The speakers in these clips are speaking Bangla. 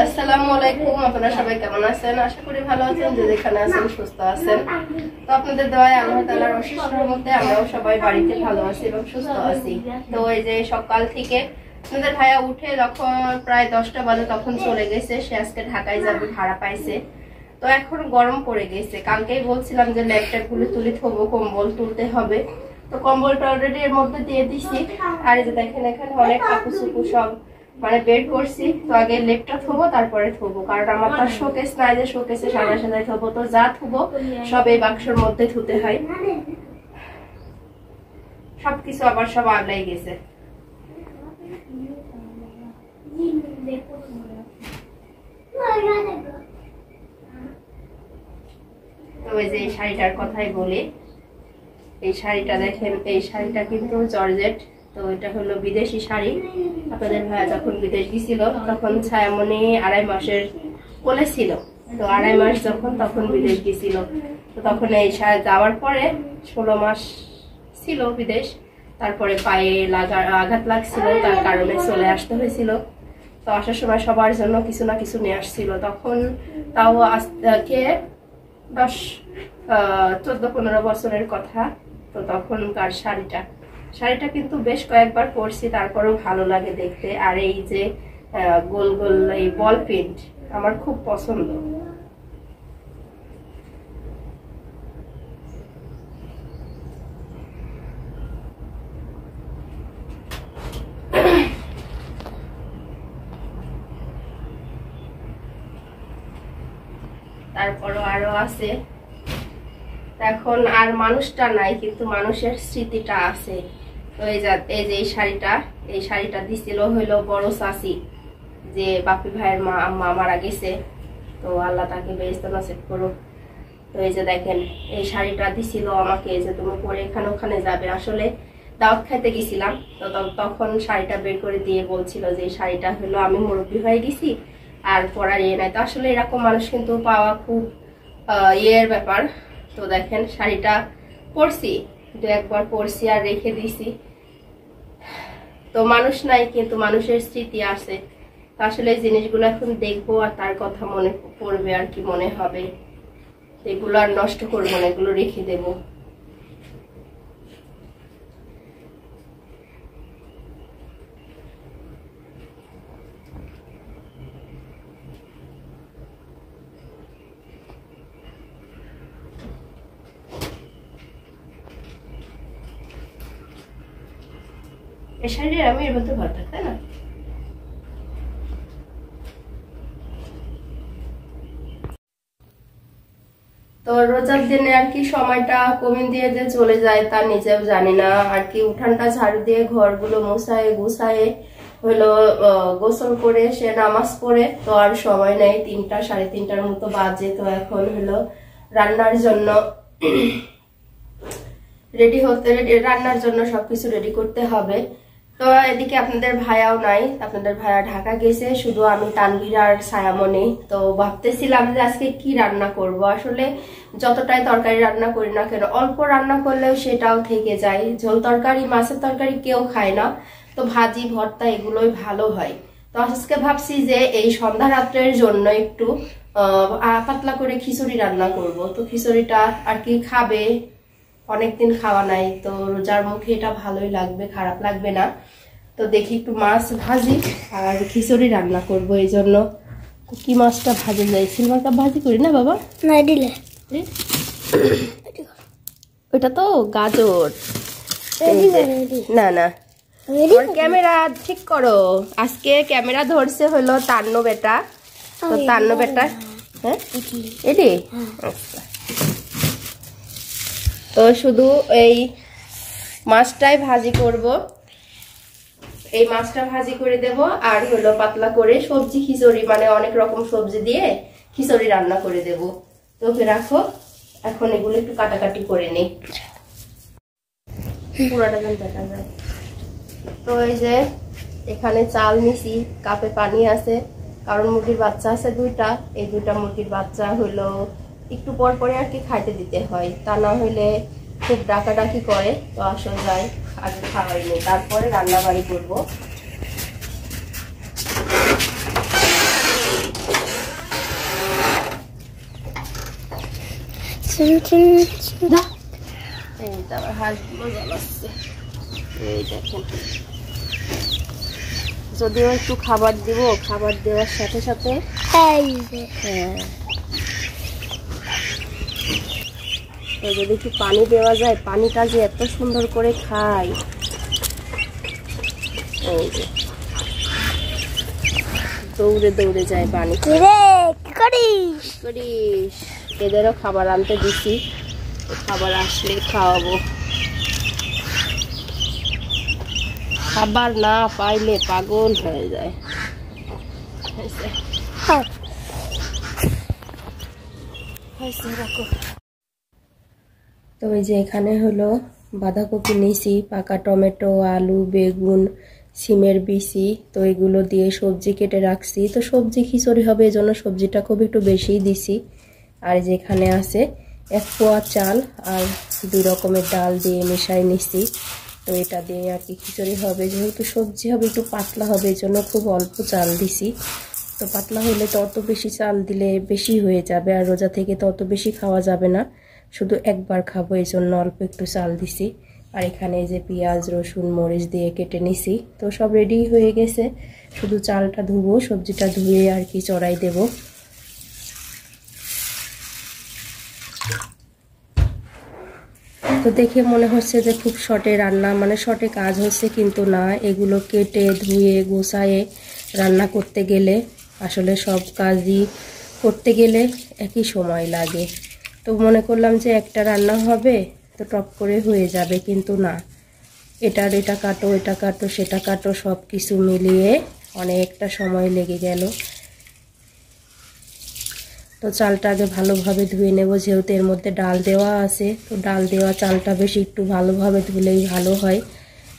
আসসালামু আলাইকুম, আপনারা সবাই কেমন আছেন? আশা করি ভালো আছেন, যে যেখানে আছেন সুস্থ আছেন। তো আপনাদের দয়ায় আল্লাহ তাআলার অশেষ রহমতে আমরাও সবাই বাড়িতে ভালো আছি এবং সুস্থ আছি। তো এই যে সকাল থেকে আপনাদের ভাইয়া উঠে যখন প্রায় 10টা বাজে তখন চলে গেছে, সে আজকে ঢাকায় যাবে, ভাড়া পাইছে। তো এখন গরম পড়ে গেছে, কালকেই বলছিলাম যে ল্যাপটপ গুলো তুলে থবো, কম্বল তুলতে হবে। তো কম্বলটা অলরেডি এর মধ্যে দিয়ে দিছি। আর এই যে দেখেন এখানে অনেক কাপড় চোপড় সব মানে বের করছি। তো আগে লেপটা থবো, তারপরে থবো, কারণ আমার তো শোকেস নাই যে শোকেসে সাদা সাদাই থবো। তো যা থবো সব এই বাক্সের মধ্যে ধুতে হয়। সবকিছু আবার সব আগলাই গেছে। তো ওই যে এই শাড়িটার কথাই বলি, এই শাড়িটা দেখেন, এই শাড়িটা কিন্তু জর্জেট। তো এটা হলো বিদেশি শাড়ি। আপনাদের ভাইয়া যখন বিদেশ গেছিল তখন ছায়ামণি 2.5 মাসের কোলে ছিল। তো 2.5 মাস যখন তখন বিদেশ গেছিল, তো তখন এই শাড়ি যাওয়ার পরে 16 মাস ছিল বিদেশ। তারপরে পায়ে আঘাত লাগছিল, তার কারণে চলে আসতে হয়েছিল। তো আসার সময় সবার জন্য কিছু না কিছু নিয়ে আসছিল। তখন তাও আজকে 14-15 বছরের কথা। তো তখনকার শাড়িটা কিন্তু বেশ কয়েকবার পরছি, তারপরেও ভালো লাগে দেখতে। আর এই যে গোল গোল এই বল প্রিন্ট আমার খুব পছন্দ। তারপরও আরো আছে। এখন আর মানুষটা নাই, কিন্তু মানুষের স্মৃতিটা আছে। তো এই যে এই শাড়িটা দিছিল হইলো বড় চাচি, যে বাপি ভাইয়ের মা মারা গেছে। তো আল্লাহ তাকে বেহেশতে নসিব করুক। তো এই যে দেখেন এই শাড়িটা দিছিল আমাকে, যে তুমি পরে এখানে ওখানে যাবে। আসলে দাওয়াত খাইতে গেছিলাম, তো তখন শাড়িটা বের করে দিয়ে বলছিল যে এই শাড়িটা হলো আমি মুরব্বী হয়ে গেছি আর পরার ইয়ে নাই। তো আসলে এরকম মানুষ কিন্তু পাওয়া খুব ইয়ের ব্যাপার। তো দেখেন শাড়িটা পরছি, 2-1 বার পরছি আর রেখে দিছি। তো মানুষ নাই, কিন্তু মানুষের স্মৃতি আছে। তো আসলে এই জিনিসগুলো এখন দেখবো আর তার কথা মনে পড়বে আর কি মনে হবে। এগুলো আর নষ্ট করবো না, এগুলো রেখে দেবো। এই শাড়ি আমি এর মধ্যে ভালো থাকতে না। তো রোজার দিনে আর কি সময়টা কমিয়ে দিয়ে যে চলে যায় তা নিজেও জানি না আর কি। উঠানটা ঝাড়ু দিয়ে ঘরগুলো মুছায়ে গুছায়ে হলো গোসল করে সে নামাজ পড়ে। তো আর সময় নেই, 3টা 3:30টার মতো বাজে। তো এখন হলো রান্নার জন্য রান্নার জন্য সবকিছু রেডি করতে হবে। তো এদিকে আপনাদের ভাইয়াও নাই, আপনাদের ভাইয়া ঢাকা গেছে, শুধু আমি, তানভীর আর ছায়ামণি। তো ভাবতেছিলাম যে আজকে কি রান্না করব। আসলে যতটাই তরকারি রান্না করি না কেন, অল্প রান্না করলেও সেটাও থেকে যায়। ঝোল তরকারি, মাছের তরকারি কেউ খায় না, তো ভাজি ভর্তা এগুলোই ভালো হয়। তো আজকে ভাবছি যে এই সন্ধ্যা রাত্রের জন্য একটু পাতলা করে খিচুড়ি রান্না করব। তো খিচুড়িটা আর কি খাবে, অনেকদিন খাওয়া নাই, তো রোজার মুখে এটা ভালোই লাগবে, খারাপ লাগবে না। তো দেখি একটু মাছ ভাজি আর খিচুড়ি রান্না করব। এই জন্য কি মাছটা ভাজি যায়, সিল মাছটা ভাজি করি না বাবা? না দিলে ওটা তো গাজর। না না, ক্যামেরা ঠিক করো। আজকে ক্যামেরা ধরছে হলো তান্নু বেটা। তো তান্নু বেটা, হ্যাঁ এটি আচ্ছা। তো শুধু এই মাছটাই ভাজি করব, এই মাছটা ভাজি করে দেব। আর হলো পাতলা করে সবজি খিচুড়ি, মানে অনেক রকম সবজি দিয়ে খিচুড়ি রান্না করে দেব। তো রাখো, এখন এগুলো একটু কাটাকাটি করে নিই, পুরোটা যেন দেখা যায়। তো এই যে এখানে চাল নিছি, কাপে পানি আছে, কারণ মুরগির বাচ্চা আছে 2টা। এই 2টা মুরগির বাচ্চা হলো একটু পর পরে আর কি খাইতে দিতে হয়, তা না হইলে খুব ডাকাডাকি করে। তো আসা যায়, আগে খাওয়াই নেই, তারপরে রান্না বাড়ি করবো। এই তারপর হাঁসগুলো জ্বালাচ্ছে, এই দেখেন। যদিও একটু খাবার দিব, খাবার দেওয়ার সাথে সাথে যদি একটু পানি দেওয়া যায়, পানিটা যে এত সুন্দর করে খায়। এই যে দৌড়ে দৌড়ে যায় পানি। এদেরও খাবার আনতে দিছি, খাবার আসলে খাওয়াবো। খাবার না পাইলে পাগল হয়ে যায়। তো এই যে এখানে হলো বাঁধাকপি নিয়েছি, পাকা টমেটো, আলু, বেগুন, সিমের বিচি, তো এগুলো দিয়ে সবজি কেটে রাখছি। তো সবজি খিচুড়ি হবে, এই জন্য সবজিটা খুব একটু বেশিই দিছি। আর যেখানে আছে 1 পোয়া চাল আর 2 রকমের ডাল দিয়ে মিশাই নিছি। তো এটা দিয়ে আর কি খিচুড়ি হবে। যেহেতু সবজি হবে একটু পাতলা হবে, এই জন্য খুব অল্প চাল দিছি। তো পাতলা হলে তো অত বেশি চাল দিলে বেশি হয়ে যাবে, আর রোজা থেকে তো অত বেশি খাওয়া যাবে না, শুধু একবার খাবো, এই জন্য অল্প একটু চাল দিছি। আর এখানে যে পেঁয়াজ, রসুন, মরিচ দিয়ে কেটে নিছি। তো সব রেডি হয়ে গেছে, শুধু চালটা ধুবো, সবজিটা ধুয়ে আর কি চড়াই দেব। তো দেখে মনে হচ্ছে যে খুব শর্টে রান্না, মানে শর্টে কাজ হচ্ছে, কিন্তু না, এগুলো কেটে ধুয়ে গোছায়ে রান্না করতে গেলে আসলে সব কাজই করতে গেলে একই সময় লাগে। তো মনে করলাম যে একটা রান্না হবে তো টপ করে হয়ে যাবে, কিন্তু না, এটা কাটো, এটা কাটো, সেটা কাটো, সব কিছু মিলিয়ে অনেকটা সময় লেগে গেল। তো চালটা আগে ভালোভাবে ধুয়ে নেব, যেহেতু এর মধ্যে ডাল দেওয়া আছে। তো ডাল দেওয়া চালটা বেশি একটু ভালোভাবে ধুলেই ভালো হয়।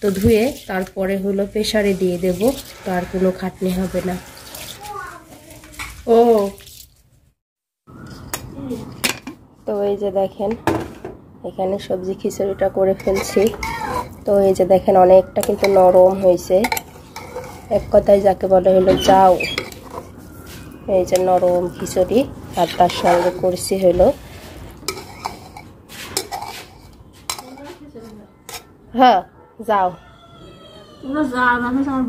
তো ধুয়ে তারপরে হলো প্রেসারে দিয়ে দেব, তো আর কোনো খাটনি হবে না। ও তো এই যে দেখেন এখানে সবজি খিচুড়িটা করে ফেলছি। তো এই যে দেখেন অনেকটা কিন্তু নরম হয়েছে, এক কথায় যাকে বলে হলো যাও। এই যে নরম খিচুড়ি, আর তার সঙ্গে করছি হলো হ্যাঁ যাও।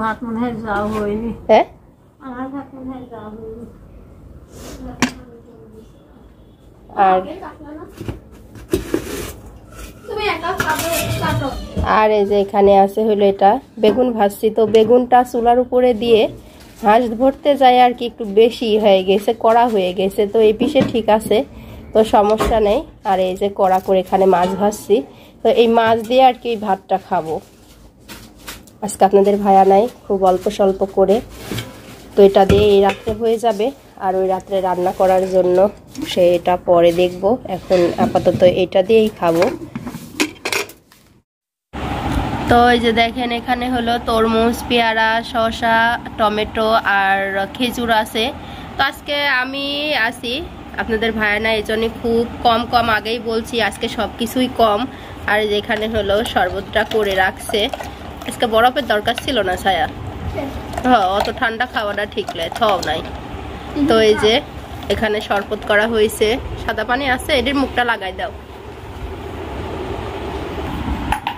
ভাত মনে হয় যাও হয়নি। হ্যাঁ আমার ভাত মনে হয় যাও হয়নি। আর এই যে এখানে আছে হলো এটা বেগুন ভাজছি। তো বেগুনটা চুলার উপরে দিয়ে হাঁস ধরতে যায় আর কি, একটু বেশি হয়ে গেছে, কড়া হয়ে গেছে। তো এই পিসে ঠিক আছে, তো সমস্যা নেই। আর এই যে কড়া করে এখানে মাছ ভাজছি, তো এই মাছ দিয়ে আর কি ভাতটা খাবো আজকে। আপনাদের ভায়া নাই, খুব অল্প স্বল্প করে, তো এটা দিয়ে এই রাত্রে হয়ে যাবে। আর ওই রাত্রে রান্না করার জন্য সেটা পরে দেখব, এখন আপাতত এটা দিয়েই খাবো। তো এই যে দেখেন এখানে হলো তরমুজ, পেয়ারা, শসা, টমেটো আর খেজুর আছে। তো আজকে আমি আসি, আপনাদের ভায়া না, এই জন্য খুব কম আগেই বলছি, আজকে সব কিছুই কম। আর যেখানে হলো শরবতটা করে রাখছে, আজকে বরফের দরকার ছিল না ছায়া। হ্যাঁ, অত ঠান্ডা খাওয়াটা ঠিক থও নাই। তো এই যে এখানে শরবত করা হয়েছে, সাদা পানি আছে, এটির মুখটা লাগাই দাও।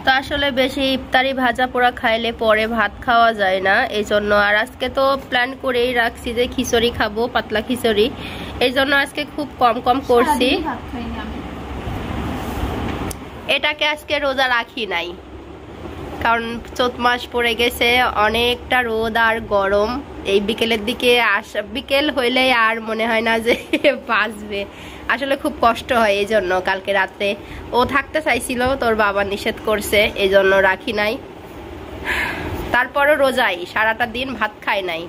তো আসলে বেশি ইফতারি ভাজা পোড়া খাইলে পরে ভাত খাওয়া যায় না, এই জন্য। আর আজকে তো প্ল্যান করেই রাখছি যে খিচুড়ি খাবো, পাতলা খিচুড়ি, এই জন্য আজকে খুব কম করছি। এটাকে আজকে রোজা রাখি নাই, কারণ চৈত মাস পড়ে গেছে, অনেকটা রোদ আর গরম। এই বিকেলের দিকে বিকেল হইলেই আর মনে হয় না যে বাঁচবে, আসলে খুব কষ্ট হয়। এই জন্য কালকে রাতে ও থাকতে চাইছিল, তোর বাবা নিষেধ করছে, এই জন্য রাখি নাই। তারপরও রোজাই, সারাটা দিন ভাত খাই নাই।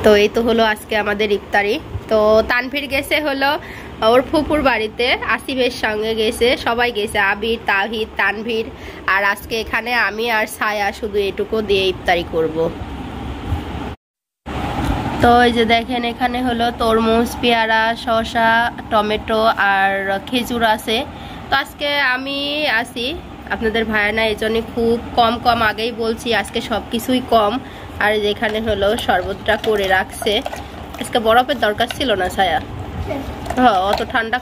তো এই তো হলো আজকে আমাদের ইফতারি। তো তানভীর গেছে হলো ওর ফুপুর বাড়িতে, আসিফের সঙ্গে গেছে, সবাই গেছে, আবির, তাহিদ, তানভীর। আর আজকে এখানে আমি আর ছায়া শুধু এটুকু দিয়ে ইফতারি করব। তো এই যে দেখেন এখানে হলো তরমুজ, পেয়ারা, শসা, টমেটো আর খেজুর আছে। তো আজকে আমি আসি, আপনাদের ভায়া না, এই জন্য খুব কম আগেই বলছি, আজকে সব কিছুই কম। আর যেখানে হলো শরবতটা করে রাখছে, আজকে বরফের দরকার ছিল না ছায়া। হ্যাঁ, অত ঠান্ডা